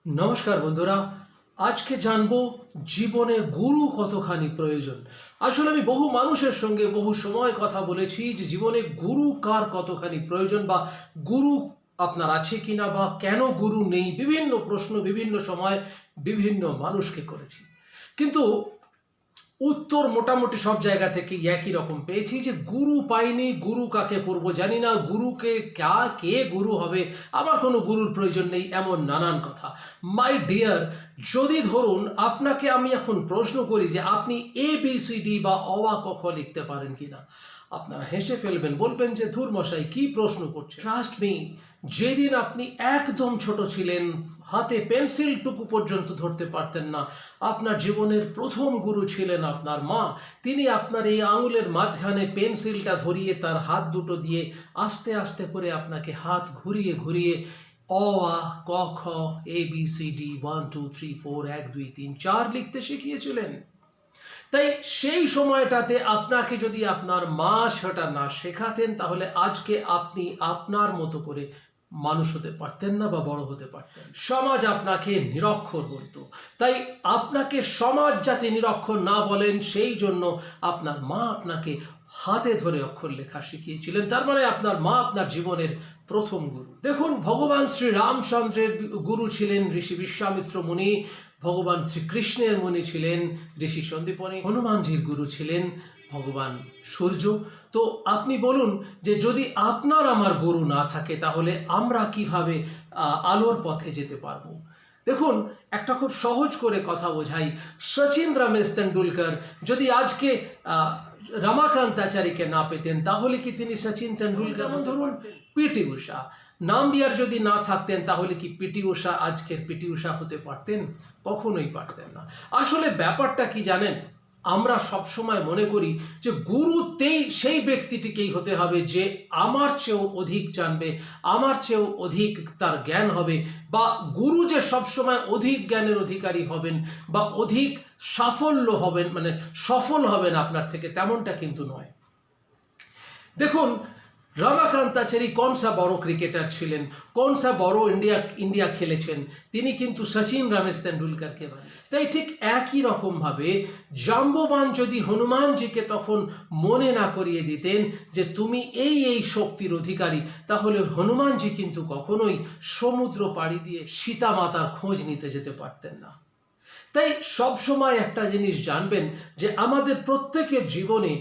নমস্কার বন্ধুরা, আজকে জানবো জীবনে গুরু কতখানি প্রয়োজন। আসলে আমি বহু মানুষের সঙ্গে বহু সময় কথা বলেছি যে জীবনে গুরু কার কতখানি প্রয়োজন, বা গুরু আপনার আছে কিনা, বা কেন গুরু নেই। বিভিন্ন প্রশ্ন বিভিন্ন সময় বিভিন্ন মানুষকে করেছি, কিন্তু উত্তর মোটামুটি সব জায়গা থেকে একই রকম পেয়েছি যে গুরু পাইনি। গুরু কাকে করব জানি না, গুরুকে কে গুরু হবে, আমার কোনো গুরুর প্রয়োজন নেই, এমন নানান কথা। মাই ডিয়ার, যদি ধরুন আপনাকে আমি এখন প্রশ্ন করি যে আপনি ABCD বা অ আ ক খ লিখতে পারেন কিনা, আপনারা হেসে ফেলবেন, বলবেন যে ধুর মশাই কি প্রশ্ন করছে। ট্রাস্ট মি, যেদিন আপনি একদম ছোট ছিলেন, হাতে পেন্সিলটুকু পর্যন্ত ধরতে পারতেন না, আপনার জীবনের প্রথম গুরু ছিলেন আপনার মা। তিনি আপনার এই আঙুলের মাঝখানে পেন্সিলটা ধরিয়ে তার হাত দুটো দিয়ে আস্তে আস্তে করে আপনাকে হাত ঘুরিয়ে ঘুরিয়ে অ আ ক খ ABCD 1 2 3 4 1 2 3 4 লিখতে শিখিয়েছিলেন। তাই সেই সময়টাতে আপনাকে যদি আপনার মা সেটা না শেখাতেন, তাহলে আজকে আপনি আপনার মতো করে মানুষ হতে পারতেন না বা বড় হতে পারতেন। সমাজ আপনাকে নিরক্ষর বলতো। তাই আপনাকে সমাজ যাতে নিরক্ষর না বলেন, সেই জন্য আপনার মা আপনাকে হাতে ধরে অক্ষর লেখা শিখিয়েছিলেন। তার মানে আপনার মা আপনার জীবনের প্রথম গুরু। দেখুন, ভগবান শ্রী রামচন্দ্রের গুরু ছিলেন ঋষি বিশ্বামিত্র মুনি, ভগবান শ্রীকৃষ্ণের মুনি ছিলেন ঋষি সন্দীপনী, হনুমানজির গুরু ছিলেন ভগবান সূর্য। তো আপনি বলুন যে যদি আপনার আমার গুরু না থাকে, তাহলে আমরা কিভাবে আলোর পথে যেতে পারবো? দেখুন, একটা খুব সহজ করে কথা বোঝাই। সচিন রমেশ তেন্ডুলকর যদি আজকে রমাকান্তাচারীকে না পেতেন, তাহলে কি তিনি সচিন তেন্ডুলকর? যেমন ধরুন পিটি ঊষা, নামবিয়ার যদি না থাকতেন, তাহলে কি পিটি ঊষা আজকের পিটি ঊষা হতে পারতেন? কখনোই পারতেন না। আসলে ব্যাপারটা কি জানেন, আমরা সবসময় মনে করি যে গুরুতেই সেই ব্যক্তিটিকেই হতে হবে যে আমার চেয়েও অধিক জানবে, আমার চেয়েও অধিক তার জ্ঞান হবে, বা গুরু যে সবসময় অধিক জ্ঞানের অধিকারী হবেন বা অধিক সাফল্য হবেন, মানে সফল হবেন আপনার থেকে, তেমনটা কিন্তু নয়। দেখুন, রমাকান্তাচারী কোন সা বড় ক্রিকেটার ছিলেন, কোন সা বড় ইন্ডিয়া খেলেছেন, তিনি কিন্তু সচিন রমেশ তেন্ডুলকরকে বানিয়েছেন। তাই ঠিক একই রকমভাবে জাম্ববান যদি হনুমানজিকে তখন মনে না করিয়ে দিতেন যে তুমি এই শক্তির অধিকারী, তাহলে হনুমানজি কিন্তু কখনোই সমুদ্র পাড়ি দিয়ে সীতা মাতার খোঁজ নিতে যেতে পারতেন না। তাই সবসময় একটা জিনিস জানবেন যে আমাদের প্রত্যেকের জীবনে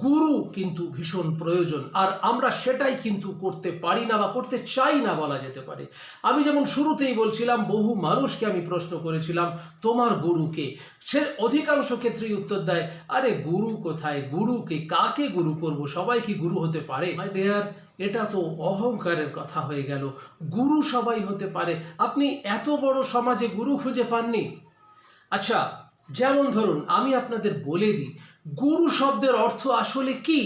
গুরু কিন্তু ভীষণ প্রয়োজন, আর আমরা সেটাই কিন্তু করতে পারি না বা করতে চাই না বলা যেতে পারে। আমি যেমন শুরুতেই বলছিলাম, বহু মানুষকে আমি প্রশ্ন করেছিলাম তোমার গুরুকে, সে অধিকাংশ ক্ষেত্রেই উত্তর দেয় আরে গুরু কোথায়, গুরুকে, কাকে গুরু করব, সবাই কি গুরু হতে পারে? মাই ডিয়ার, এটা তো অহংকারের কথা হয়ে গেল। গুরু সবাই হতে পারে। আপনি এত বড় সমাজে গুরু খুঁজে পাননি? আচ্ছা, যেমন ধরুন আমি আপনাদের বলে দিই গুরু শব্দের অর্থ আসলে কি।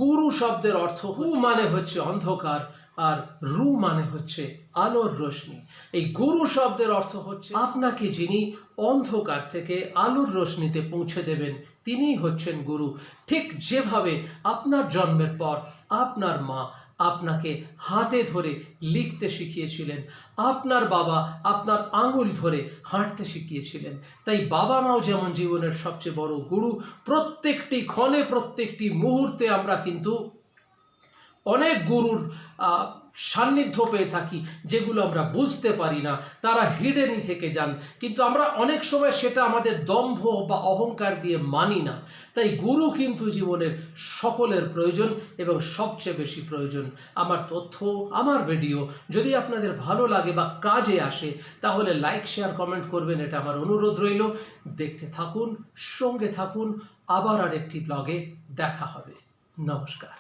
গুরু শব্দের অর্থ হু মানে হচ্ছে অন্ধকার, আর রু মানে হচ্ছে আলোর রশ্মি। এই গুরু শব্দের অর্থ হচ্ছে আপনাকে যিনি অন্ধকার থেকে আলোর রশ্মিতে পৌঁছে দেবেন, তিনিই হচ্ছেন গুরু। ঠিক যেভাবে আপনার জন্মের পর আপনার মা আপনাকে হাতে ধরে লিখতে শিখিয়েছিলেন, আপনার বাবা আপনার আঙুল ধরে হাঁটতে শিখিয়েছিলেন, তাই বাবা মাও যেমন জীবনের সবচেয়ে বড় গুরু। প্রত্যেকটি ক্ষণে প্রত্যেকটি মুহূর্তে আমরা কিন্তু অনেক গুরুর সান্নিধ্য পেয়ে থাকি, যেগুলো আমরা বুঝতে পারি না, তারা হিডেনই থেকে যান, কিন্তু আমরা অনেক সময় সেটা আমাদের দম্ভ বা অহংকার দিয়ে মানি না। তাই গুরু কিন্তু জীবনের সকলের প্রয়োজন এবং সবচেয়ে বেশি প্রয়োজন। আমার তথ্য, আমার ভিডিও যদি আপনাদের ভালো লাগে বা কাজে আসে, তাহলে লাইক, শেয়ার, কমেন্ট করবেন, এটা আমার অনুরোধ রইল। দেখতে থাকুন, সঙ্গে থাকুন, আবার আরেকটি ব্লগে দেখা হবে। নমস্কার।